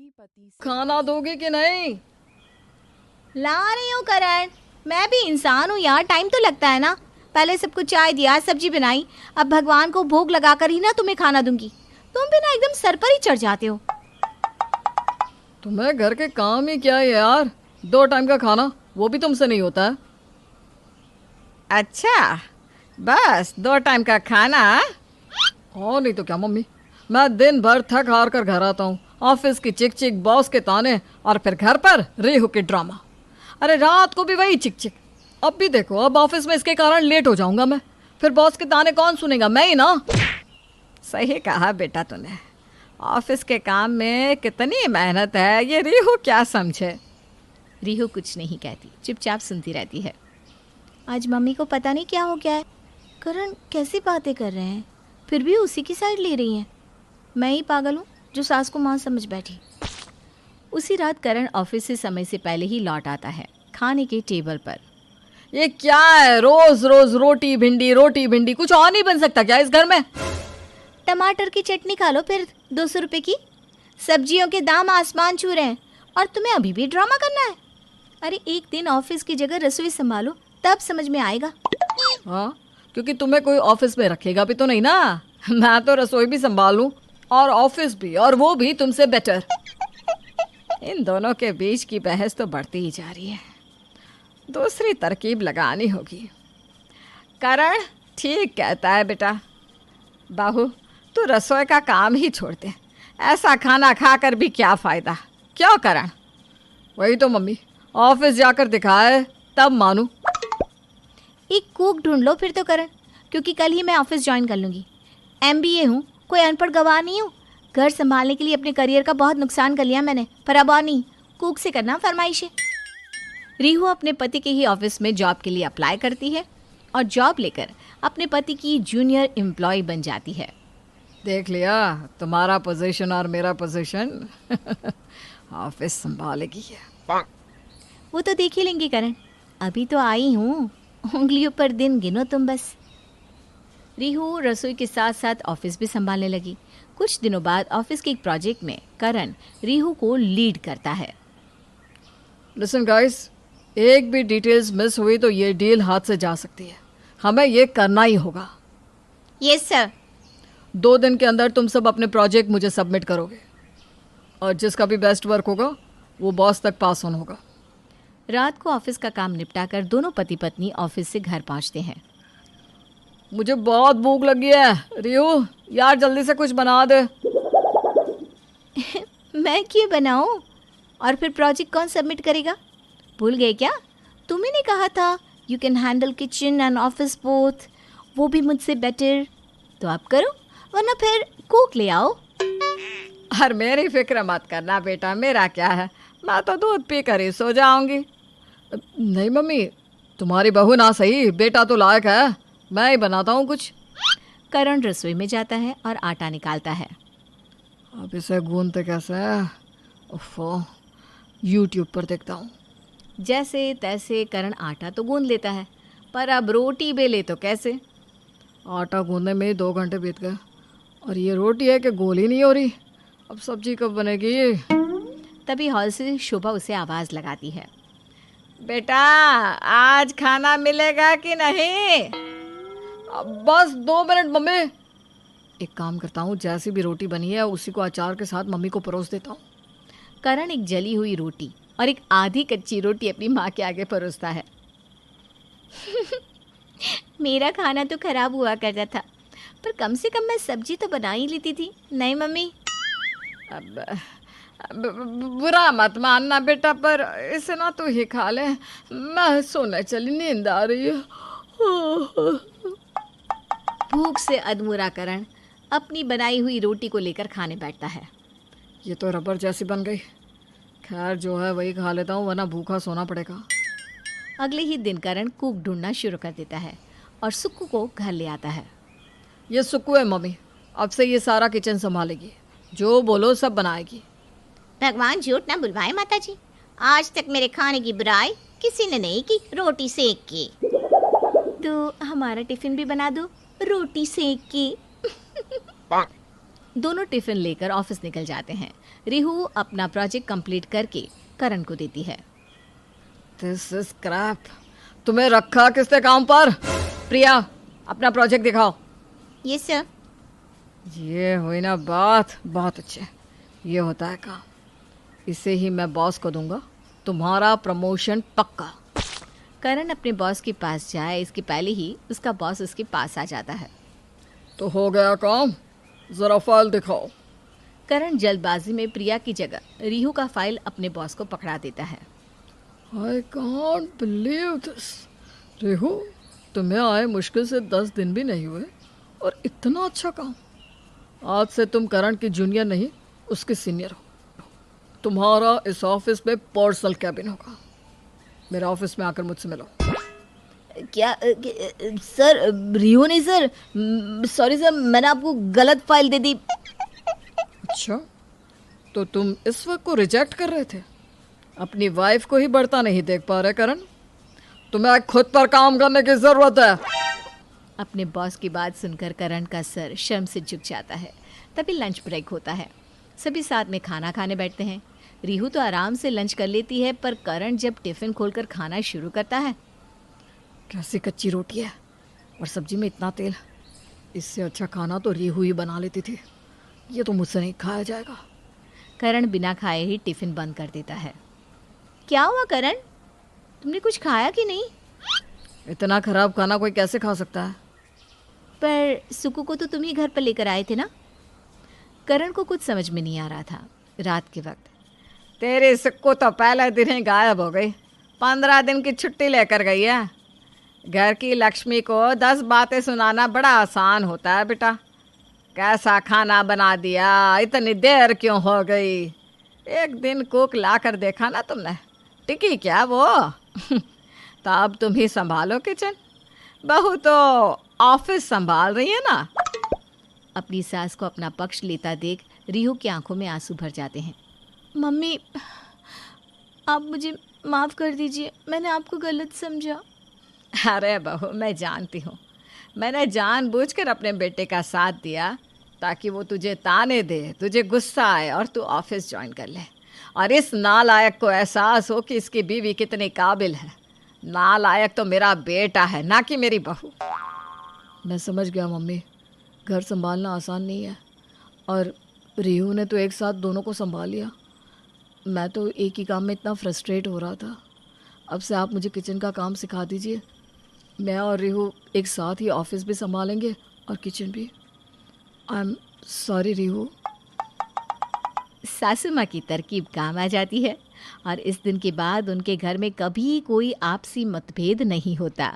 खाना दोगे कि नहीं? ला रही हूँ करण, मैं भी इंसान हूँ यार, टाइम तो लगता है ना। पहले सबको चाय दिया, सब्जी बनाई, अब भगवान को भोग लगाकर ही ना तुम्हें खाना दूंगी। तुम भी ना एकदम सर पर ही चढ़ जाते हो। तुम्हें घर के काम ही क्या है यार, 2 टाइम का खाना वो भी तुमसे नहीं होता है। अच्छा, बस 2 टाइम का खाना? और नहीं तो क्या मम्मी, मैं दिन भर थक हार कर घर आता हूँ, ऑफिस की चिक चिक, बॉस के ताने, और फिर घर पर रेहू के ड्रामा। अरे रात को भी वही चिक चिक। अब भी देखो, अब ऑफिस में इसके कारण लेट हो जाऊंगा मैं, फिर बॉस के ताने कौन सुनेगा, मैं ही ना। सही कहा बेटा तूने, ऑफिस के काम में कितनी मेहनत है, ये रेहू क्या समझे। रिहू कुछ नहीं कहती, चुपचाप सुनती रहती है। आज मम्मी को पता नहीं क्या हो गया है। करण कैसी बातें कर रहे हैं, फिर भी उसी की साइड ले रही हैं। मैं ही पागल हूँ जो सास को माँ समझ बैठी। उसी रात करण ऑफिस से समय से पहले ही लौट आता है। खाने के टेबल पर ये क्या है, रोज रोज रोटी भिंडी रोटी भिंडी, कुछ और नहीं बन सकता क्या इस घर में? टमाटर की चटनी खा लो फिर, 200 रुपए की। सब्जियों के दाम आसमान छू रहे हैं और तुम्हें अभी भी ड्रामा करना है। अरे एक दिन ऑफिस की जगह रसोई संभालो, तब समझ में आएगा। हाँ, क्योंकि तुम्हें कोई ऑफिस में रखेगा भी तो नहीं ना। मैं तो रसोई भी संभालूं और ऑफिस भी, और वो भी तुमसे बेटर। इन दोनों के बीच की बहस तो बढ़ती ही जा रही है, दूसरी तरकीब लगानी होगी। करण ठीक कहता है बेटा, बाहू तू रसोई का काम ही छोड़ दे, ऐसा खाना खाकर भी क्या फ़ायदा, क्यों करण? वही तो मम्मी, ऑफिस जाकर दिखाए तब मानू। एक कुक ढूंढ लो फिर तो करण, क्योंकि कल ही मैं ऑफिस ज्वाइन कर लूँगी। MBA हूँ, कोई अनपढ़ गवाह नहीं हूँ। घर संभालने के लिए अपने करियर का बहुत नुकसान कर लिया मैंने, पर अब और नहीं, कुक से करना फरमाइशें। रिहू अपने पति के ही ऑफिस में जॉब के लिए अप्लाई करती है और जॉब लेकर अपने पति की जूनियर एम्प्लॉय बन जाती है। देख लिया तुम्हारा पोजीशन और मेरा पोजीशन। ऑफिस संभालेगी है। वो तो देख ही लेंगे करण, अभी तो आई हूँ, उंगलियों पर दिन गिनो तुम बस। रिहू रसोई के साथ साथ ऑफिस भी संभालने लगी। कुछ दिनों बाद ऑफिस के एक प्रोजेक्ट में करण रिहू को लीड करता है। लिसन गाइस, एक भी डिटेल्स मिस हुई तो ये डील हाथ से जा सकती है। हमें ये करना ही होगा। Yes sir. 2 दिन के अंदर तुम सब अपने प्रोजेक्ट मुझे सबमिट करोगे, और जिसका भी बेस्ट वर्क होगा वो बॉस तक पास ऑन होगा। रात को ऑफिस का काम निपटाकर दोनों पति पत्नी ऑफिस से घर पहुंचते हैं। मुझे बहुत भूख लगी है रियू, यार जल्दी से कुछ बना दे। मैं क्यों बनाऊं? और फिर प्रोजेक्ट कौन सबमिट करेगा? भूल गए क्या? तुम्ही ने कहा था you can handle kitchen and office both, वो भी मुझसे बेटर। तो आप करो, वरना फिर कुक ले आओ। और मेरी फिक्र मत करना बेटा, मेरा क्या है, मैं तो दूध पी कर ही सो जाऊंगी। नहीं मम्मी, तुम्हारी बहू ना सही, बेटा तो लायक है, मैं ही बनाता हूँ कुछ। करण रसोई में जाता है और आटा निकालता है। अब इसे गूंदते कैसे है? उफ़ो, यूट्यूब पर देखता हूँ। जैसे तैसे करण आटा तो गूंद लेता है, पर अब रोटी बेले तो कैसे? आटा गूंदने में 2 घंटे बीत गए, और ये रोटी है कि गोल ही नहीं हो रही। अब सब्जी कब बनेगी? तभी हॉल से शोभा उसे आवाज़ लगाती है। बेटा आज खाना मिलेगा कि नहीं? अब बस 2 मिनट मम्मी। एक काम करता हूँ, जैसी भी रोटी बनी है उसी को अचार के साथ मम्मी को परोस देता हूँ। करण एक जली हुई रोटी और एक आधी कच्ची रोटी अपनी माँ के आगे परोसता है। मेरा खाना तो खराब हुआ करता था, पर कम से कम मैं सब्जी तो बना ही लेती थी, नहीं मम्मी? अब बुरा मत मानना बेटा, पर इसे ना तू ही खा ले, मैं सोने चली, नींद आ रही है। भूख से अधमुरा करण अपनी बनाई हुई रोटी को लेकर खाने बैठता है। ये तो रबर जैसी बन गई। खैर जो है वही खा लेता हूँ, वरना भूखा सोना पड़ेगा। अगले ही दिन करण कुक ढूंढना शुरू कर देता है और सुक्कू को घर ले आता है। ये सुक्कू है मम्मी, अब से ये सारा किचन संभालेगी, जो बोलो सब बनाएगी। भगवान झूठ ना बुलवाए माता जी, आज तक मेरे खाने की बुराई किसी ने नहीं की, रोटी सेक के। तो हमारा टिफिन भी बना दो रोटी सेक के। दोनों टिफिन लेकर ऑफिस निकल जाते हैं। रिहू अपना प्रोजेक्ट कंप्लीट करके करण को देती है। This is crap. तुम्हें रखा किसने काम पर? प्रिया, अपना प्रोजेक्ट दिखाओ। Yes sir. ये हुई ना बात, बहुत अच्छे। ये होता है काम। इसे ही मैं बॉस को दूंगा। तुम्हारा प्रमोशन पक्का। करण अपने बॉस के पास जाए इसके पहले ही उसका बॉस उसके पास आ जाता है। तो हो गया काम, जरा फाइल दिखाओ। करण जल्दबाजी में प्रिया की जगह रिहू का फाइल अपने बॉस को पकड़ा देता है। I can't believe this. रेहू, तुम्हें आए मुश्किल से 10 दिन भी नहीं हुए और इतना अच्छा काम। आज से तुम करण की जूनियर नहीं, उसके सीनियर हो। तुम्हारा इस ऑफिस में पर्सनल कैबिन होगा। मेरे ऑफिस में आकर मुझसे मिलो। क्या सर? रिहू नहीं सर, सॉरी सर, मैंने आपको गलत फाइल दे दी। अच्छा, तो तुम इस वक्त को रिजेक्ट कर रहे थे? अपनी वाइफ को ही बढ़ता नहीं देख पा रहे करण? तुम्हें खुद पर काम करने की जरूरत है। अपने बॉस की बात सुनकर करण का सर शर्म से झुक जाता है। तभी लंच ब्रेक होता है। सभी साथ में खाना खाने बैठते हैं। रिहू तो आराम से लंच कर लेती है, पर करण जब टिफिन खोलकर खाना शुरू करता है। कैसी कच्ची रोटी है और सब्जी में इतना तेल। इससे अच्छा खाना तो रिहू ही बना लेती थी। ये तो मुझसे नहीं खाया जाएगा। करण बिना खाए ही टिफिन बंद कर देता है। क्या हुआ करण, तुमने कुछ खाया कि नहीं? इतना खराब खाना कोई कैसे खा सकता है? पर सुकू को तो तुम ही घर पर लेकर आए थे ना? करण को कुछ समझ में नहीं आ रहा था। रात के वक्त तेरी सुक्कू तो पहले दिन ही गायब हो गई। 15 दिन की छुट्टी लेकर गई है। घर की लक्ष्मी को 10 बातें सुनाना बड़ा आसान होता है बेटा। कैसा खाना बना दिया, इतनी देर क्यों हो गई? एक दिन कुक ला कर देखा ना तुमने? टिकी क्या वो? तो अब तुम ही संभालो किचन। बहू तो ऑफिस संभाल रही है ना। अपनी सास को अपना पक्ष लेता देख रिहू की आंखों में आंसू भर जाते हैं। मम्मी, आप मुझे माफ़ कर दीजिए, मैंने आपको गलत समझा। अरे बहू, मैं जानती हूँ। मैंने जानबूझकर अपने बेटे का साथ दिया ताकि वो तुझे ताने दे, तुझे गुस्सा आए और तू ऑफिस ज्वाइन कर ले। और इस नालायक को एहसास हो कि इसकी बीवी कितनी काबिल है। नालायक तो मेरा बेटा है, ना कि मेरी बहू। मैं समझ गया मम्मी, घर संभालना आसान नहीं है और रिहू ने तो एक साथ दोनों को संभाल लिया। मैं तो एक ही काम में इतना फ्रस्ट्रेट हो रहा था। अब से आप मुझे किचन का काम सिखा दीजिए। मैं और रिहू एक साथ ही ऑफिस भी संभालेंगे और किचन भी। I am sorry Rihu. सासू माँ की तरकीब काम आ जाती है और इस दिन के बाद उनके घर में कभी कोई आपसी मतभेद नहीं होता।